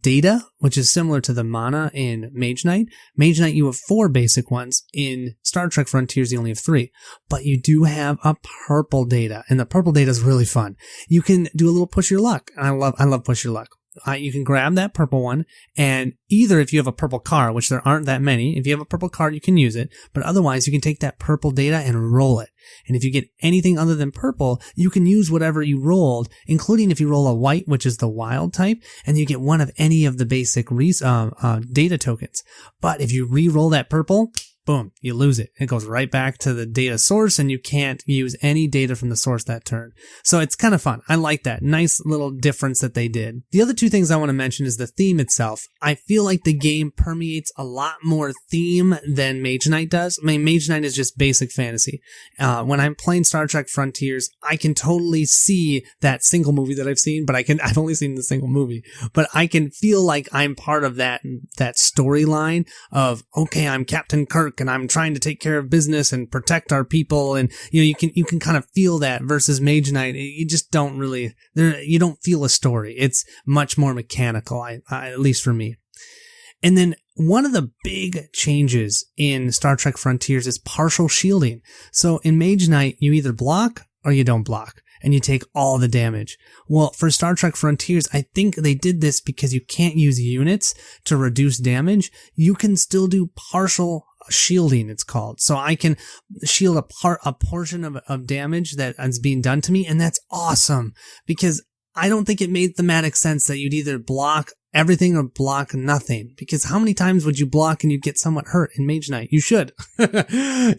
data, which is similar to the mana in Mage Knight. Mage Knight, you have 4 basic ones. In Star Trek Frontiers, you only have 3. But you do have a purple data, and the purple data is really fun. You can do a little push your luck. I love push your luck. You can grab that purple one, and either if you have a purple card, which there aren't that many, if you have a purple card, you can use it, but otherwise you can take that purple data and roll it. And if you get anything other than purple, you can use whatever you rolled, including if you roll a white, which is the wild type, and you get one of any of the basic data tokens. But if you re-roll that purple, boom, you lose it. It goes right back to the data source, and you can't use any data from the source that turn. So it's kind of fun. I like that. Nice little difference that they did. The other 2 things I want to mention is the theme itself. I feel like the game permeates a lot more theme than Mage Knight does. I mean, Mage Knight is just basic fantasy. When I'm playing Star Trek Frontiers, I can totally see that single movie that I've seen, but I've only seen the single movie, but I can feel like I'm part of that storyline of, okay, I'm Captain Kirk, and I'm trying to take care of business and protect our people, and you can kind of feel that. Versus Mage Knight, you just don't really, you don't feel a story. It's much more mechanical, at least for me. And then one of the big changes in Star Trek Frontiers is partial shielding. So in Mage Knight, you either block or you don't block, and you take all the damage. Well, for Star Trek Frontiers, I think they did this because you can't use units to reduce damage. You can still do partial shielding, it's called. So I can shield a portion of damage that is being done to me, and that's awesome, because I don't think it made thematic sense that you'd either block everything or block nothing, because how many times would you block and you'd get somewhat hurt in Mage Knight? You should. But they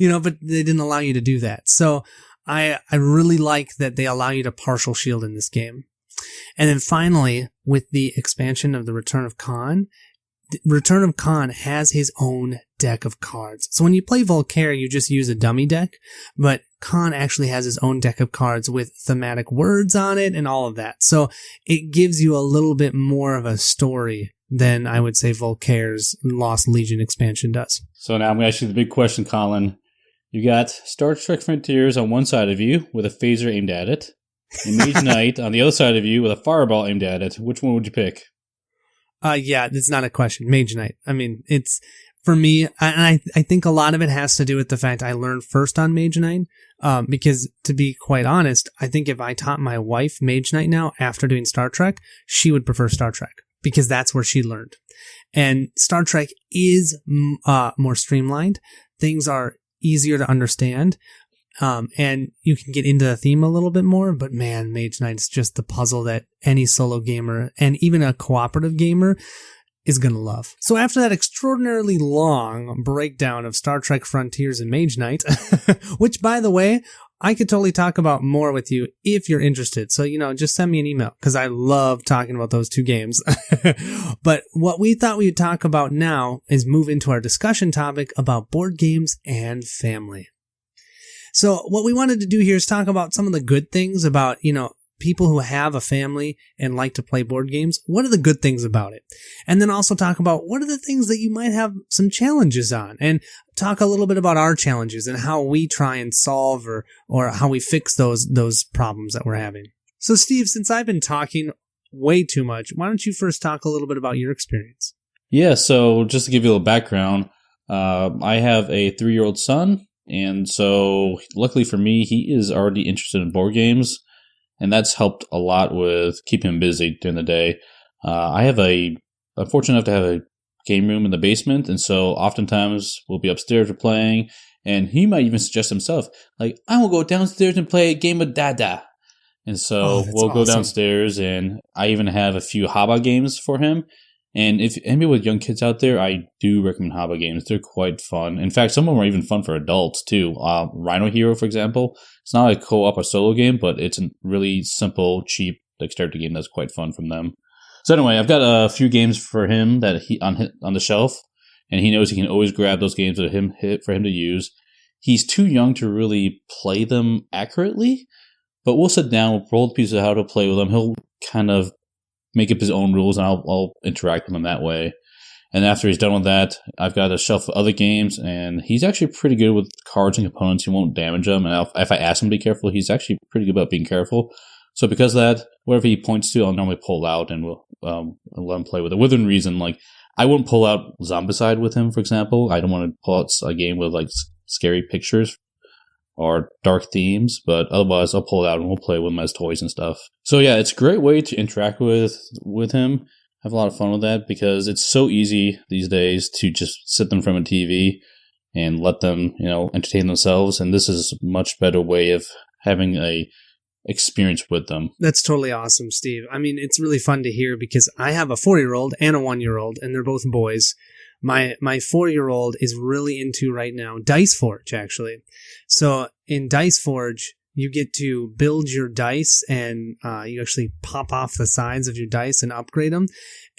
didn't allow you to do that. So I really like that they allow you to partial shield in this game. And then finally, with the expansion of the Return of Khan has his own deck of cards. So when you play Voltaire, you just use a dummy deck, but Khan actually has his own deck of cards with thematic words on it and all of that. So it gives you a little bit more of a story than I would say Volkaire's Lost Legion expansion does. So now I'm going to ask you the big question, Colin. You got Star Trek Frontiers on one side of you with a phaser aimed at it, and Mage Knight on the other side of you with a fireball aimed at it. Which one would you pick? Yeah, it's not a question. Mage Knight. I mean, it's, for me, and I think a lot of it has to do with the fact I learned first on Mage Knight, because to be quite honest, I think if I taught my wife Mage Knight now after doing Star Trek, she would prefer Star Trek because that's where she learned. And Star Trek is more streamlined. Things are easier to understand. And you can get into the theme a little bit more, but man, Mage Knight's just the puzzle that any solo gamer and even a cooperative gamer is going to love. So after that extraordinarily long breakdown of Star Trek Frontiers and Mage Knight, which by the way, I could totally talk about more with you if you're interested. So, just send me an email because I love talking about those two games. But what we thought we would talk about now is move into our discussion topic about board games and family. So what we wanted to do here is talk about some of the good things about, people who have a family and like to play board games. What are the good things about it? And then also talk about what are the things that you might have some challenges on, and talk a little bit about our challenges and how we try and solve or how we fix those problems that we're having. So Steve, since I've been talking way too much, why don't you first talk a little bit about your experience? Yeah, so just to give you a little background, I have a 3-year-old son, and so luckily for me, he is already interested in board games. And that's helped a lot with keeping him busy during the day. I'm fortunate enough to have a game room in the basement, and so oftentimes we'll be upstairs or playing, and he might even suggest himself, like, I will go downstairs and play a game of Dada. And so we'll go downstairs, and I even have a few Haba games for him. And if anybody with young kids out there, I do recommend Haba games. They're quite fun. In fact, some of them are even fun for adults, too. Rhino Hero, for example. It's not a co-op or solo game, but it's a really simple, cheap dexterity game that's quite fun from them. So anyway, I've got a few games for him that he on the shelf, and he knows he can always grab those games for him to use. He's too young to really play them accurately, but we'll sit down, we'll roll the pieces of how to play with them. He'll kind of make up his own rules, and I'll interact with him that way. And after he's done with that, I've got a shelf of other games, and he's actually pretty good with cards and components. He won't damage them, and if I ask him to be careful, he's actually pretty good about being careful. So because of that, whatever he points to, I'll normally pull out, and we'll let him play with it. Within reason, like, I wouldn't pull out Zombicide with him, for example. I don't want to pull out a game with, like, scary pictures or dark themes, but otherwise I'll pull it out and we'll play with him as toys and stuff. So yeah, it's a great way to interact with him. Have a lot of fun with that because it's so easy these days to just sit them in front of a TV and let them, entertain themselves. And this is a much better way of having a experience with them. That's totally awesome, Steve. I mean, it's really fun to hear because I have a 4-year-old and a 1-year-old, and they're both boys. My 4-year-old is really into right now Dice Forge, actually. So in Dice Forge, you get to build your dice, and you actually pop off the sides of your dice and upgrade them.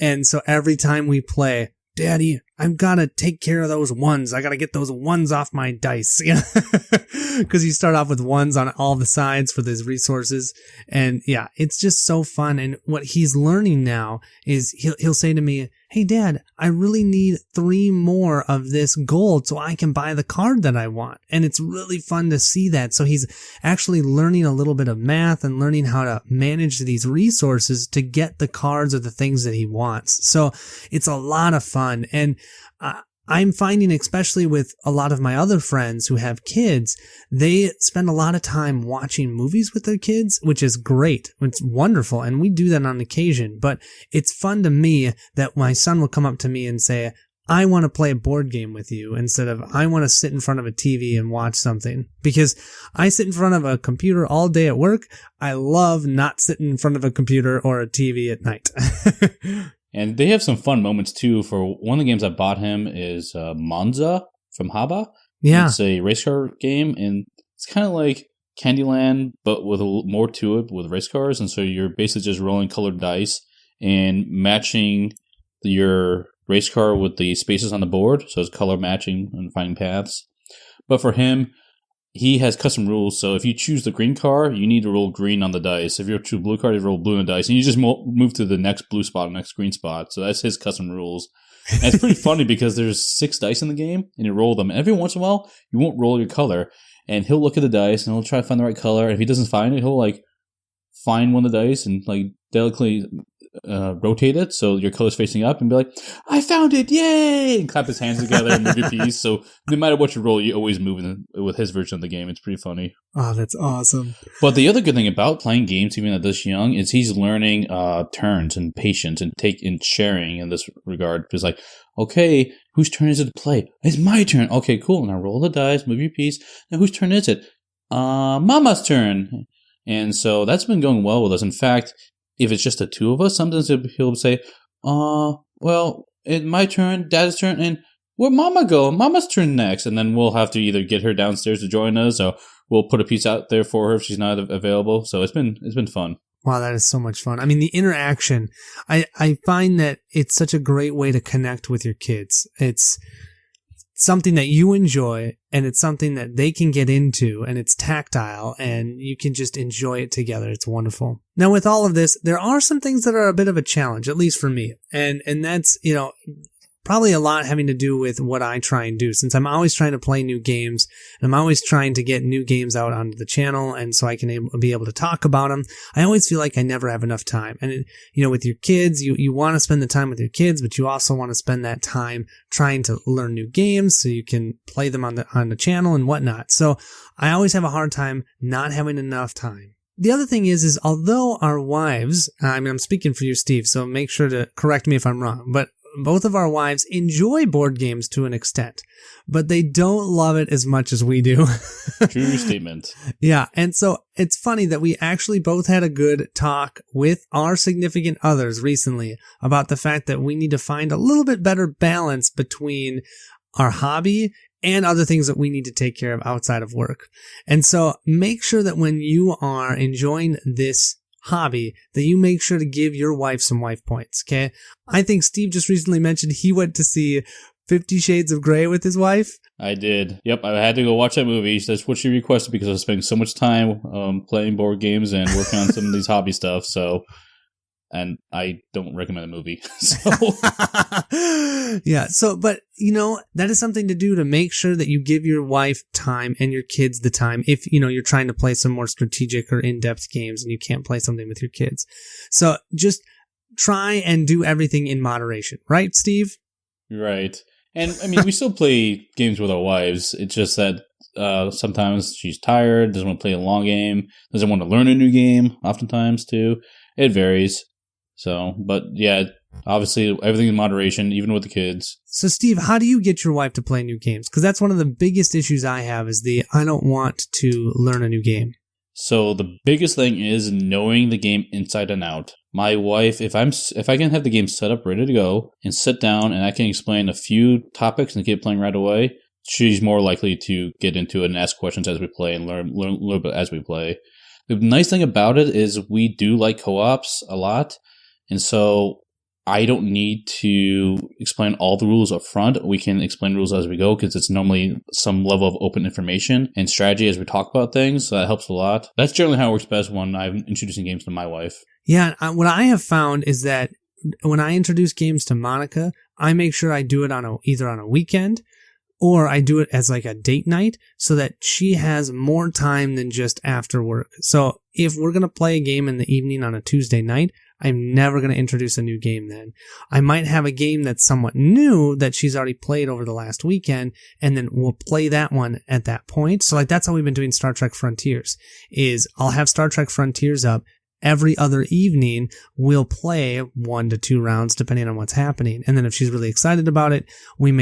And so every time we play, Daddy, I've got to take care of those ones. I got to get those ones off my dice. Because you start off with ones on all the sides for those resources. And yeah, it's just so fun. And what he's learning now is he'll say to me, hey, Dad, I really need 3 more of this gold so I can buy the card that I want. And it's really fun to see that. So he's actually learning a little bit of math and learning how to manage these resources to get the cards or the things that he wants. So it's a lot of fun. And I'm finding, especially with a lot of my other friends who have kids, they spend a lot of time watching movies with their kids, which is great. It's wonderful. And we do that on occasion. But it's fun to me that my son will come up to me and say, I want to play a board game with you instead of I want to sit in front of a TV and watch something. Because I sit in front of a computer all day at work. I love not sitting in front of a computer or a TV at night. And they have some fun moments, too. For one of the games I bought him is Monza from Haba. Yeah. It's a race car game, and it's kind of like Candyland, but with a little more to it with race cars. And so you're basically just rolling colored dice and matching your race car with the spaces on the board. So it's color matching and finding paths. But for him, he has custom rules. So if you choose the green card, you need to roll green on the dice. If you choose blue card, you roll blue on the dice. And you just move to the next blue spot, next green spot. So that's his custom rules. And it's pretty funny because there's 6 dice in the game, and you roll them. And every once in a while, you won't roll your color. And he'll look at the dice, and he'll try to find the right color. And if he doesn't find it, he'll, like, find one of the dice and, like, delicately rotate it so your color's facing up and be like, I found it, yay! And clap his hands together and move your piece. So no matter what you roll, you always move with his version of the game. It's pretty funny. Oh, that's awesome. But the other good thing about playing games even at this young is he's learning turns and patience and sharing in this regard. Because like, okay, whose turn is it to play? It's my turn. Okay, cool. Now roll the dice, move your piece. Now whose turn is it? Mama's turn. And so that's been going well with us. In fact, if it's just the two of us, sometimes he'll say, well, it's my turn, Dad's turn, and where'd Mama go? Mama's turn next. And then we'll have to either get her downstairs to join us, or we'll put a piece out there for her if she's not available. So it's been fun. Wow, that is so much fun. I mean, the interaction, I find that it's such a great way to connect with your kids. It's something that you enjoy, and it's something that they can get into, and it's tactile, and you can just enjoy it together. It's wonderful. Now, with all of this, there are some things that are a bit of a challenge, at least for me. And that's, probably a lot having to do with what I try and do, since I'm always trying to play new games, and I'm always trying to get new games out onto the channel, and so I can be able to talk about them. I always feel like I never have enough time. And, with your kids, you want to spend the time with your kids, but you also want to spend that time trying to learn new games so you can play them on the channel and whatnot. So I always have a hard time not having enough time. The other thing is although our wives, I'm speaking for you, Steve, so make sure to correct me if I'm wrong, but both of our wives enjoy board games to an extent, but they don't love it as much as we do. True statement. Yeah, and so it's funny that we actually both had a good talk with our significant others recently about the fact that we need to find a little bit better balance between our hobby and other things that we need to take care of outside of work. And so make sure that when you are enjoying this hobby, that you make sure to give your wife some wife points, okay? I think Steve just recently mentioned he went to see 50 Shades of Grey with his wife. I did. Yep, I had to go watch that movie. That's what she requested because I was spending so much time playing board games and working on some of these hobby stuff, and I don't recommend the movie. Yeah, but that is something to do to make sure that you give your wife time and your kids the time if, you're trying to play some more strategic or in-depth games and you can't play something with your kids. So just try and do everything in moderation. Right, Steve? Right. And, I mean, we still play games with our wives. It's just that sometimes she's tired, doesn't want to play a long game, doesn't want to learn a new game, oftentimes, too. It varies. So, but yeah, obviously everything in moderation, even with the kids. So Steve, how do you get your wife to play new games? Because that's one of the biggest issues I have is I don't want to learn a new game. So the biggest thing is knowing the game inside and out. My wife, if I can have the game set up, ready to go, and sit down and I can explain a few topics and get playing right away, she's more likely to get into it and ask questions as we play and learn a little bit as we play. The nice thing about it is we do like co-ops a lot. And so I don't need to explain all the rules up front. We can explain rules as we go because it's normally some level of open information and strategy as we talk about things. So that helps a lot. That's generally how it works best when I'm introducing games to my wife. Yeah, what I have found is that when I introduce games to Monica, I make sure I do it either on a weekend or I do it as like a date night so that she has more time than just after work. So if we're going to play a game in the evening on a Tuesday night, I'm never going to introduce a new game then. I might have a game that's somewhat new that she's already played over the last weekend, and then we'll play that one at that point. So that's how we've been doing Star Trek Frontiers, is I'll have Star Trek Frontiers up. Every other evening, we'll play 1 to 2 rounds depending on what's happening. And then if she's really excited about it, we'll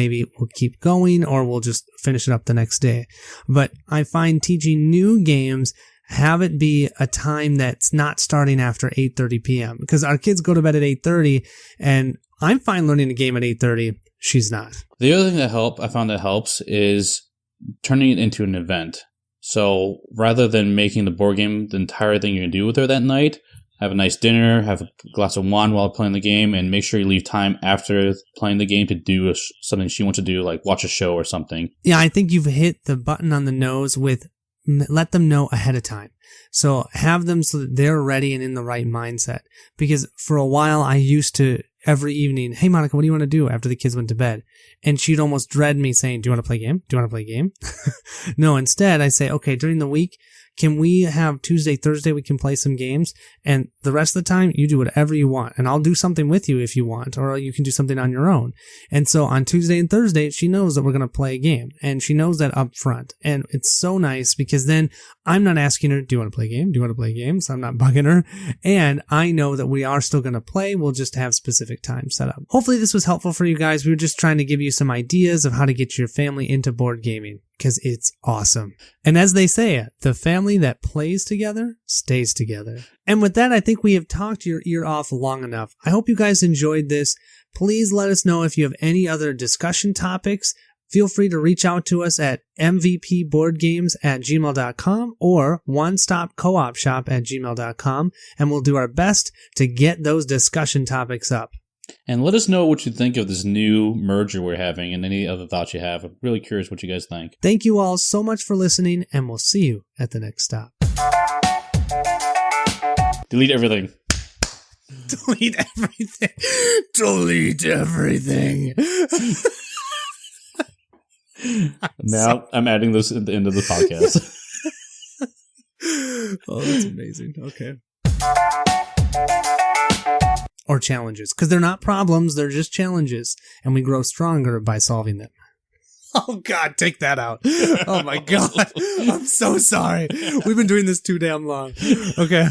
keep going or we'll just finish it up the next day. But I find teaching new games, have it be a time that's not starting after 8:30 p.m. because our kids go to bed at 8:30 and I'm fine learning a game at 8:30. She's not. The other thing I found that helps is turning it into an event. So rather than making the board game the entire thing you're going to do with her that night, have a nice dinner, have a glass of wine while playing the game, and make sure you leave time after playing the game to do something she wants to do, like watch a show or something. Yeah, I think you've hit the button on the nose with let them know ahead of time. So have them so that they're ready and in the right mindset. Because for a while I used to every evening, hey Monica, what do you want to do after the kids went to bed? And she'd almost dread me saying, do you want to play a game? Do you want to play a game? No, instead I say, okay, during the week, can we have Tuesday, Thursday, we can play some games, and the rest of the time you do whatever you want, and I'll do something with you if you want, or you can do something on your own. And so on Tuesday and Thursday, she knows that we're going to play a game, and she knows that up front. And it's so nice because then I'm not asking her, do you want to play a game? Do you want to play a game? So I'm not bugging her. And I know that we are still going to play. We'll just have specific times set up. Hopefully this was helpful for you guys. We were just trying to give you some ideas of how to get your family into board gaming, because it's awesome. And as they say, the family that plays together stays together. And with that, I think we have talked your ear off long enough. I hope you guys enjoyed this. Please let us know if you have any other discussion topics. Feel free to reach out to us at mvpboardgames@gmail.com or onestopcoopshop@gmail.com, and we'll do our best to get those discussion topics up. And let us know what you think of this new merger we're having and any other thoughts you have. I'm really curious what you guys think. Thank you all so much for listening, and we'll see you at the next stop. Delete everything. Delete everything. Delete everything. Now I'm adding this at the end of the podcast. Oh, that's amazing. Okay. Or challenges, because they're not problems, they're just challenges, and we grow stronger by solving them. Oh God, take that out. Oh my God. I'm so sorry. We've been doing this too damn long. Okay.